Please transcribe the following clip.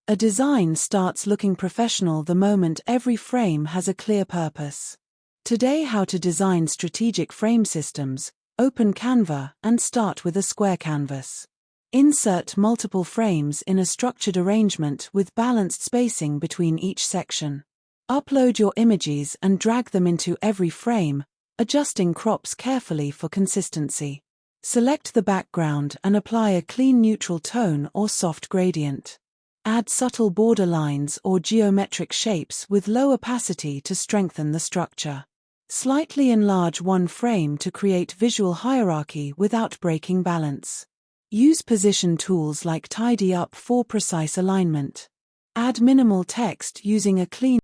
A design starts looking professional the moment every frame has a clear purpose. Today, how to design strategic frame systems. Open Canva and start with a square canvas. Insert multiple frames in a structured arrangement with balanced spacing between each section. Upload your images and drag them into every frame, adjusting crops carefully for consistency. Select the background and apply a clean neutral tone or soft gradient. Add subtle border lines or geometric shapes with low opacity to strengthen the structure. Slightly enlarge one frame to create visual hierarchy without breaking balance. Use position tools like Tidy Up for precise alignment. Add minimal text using a clean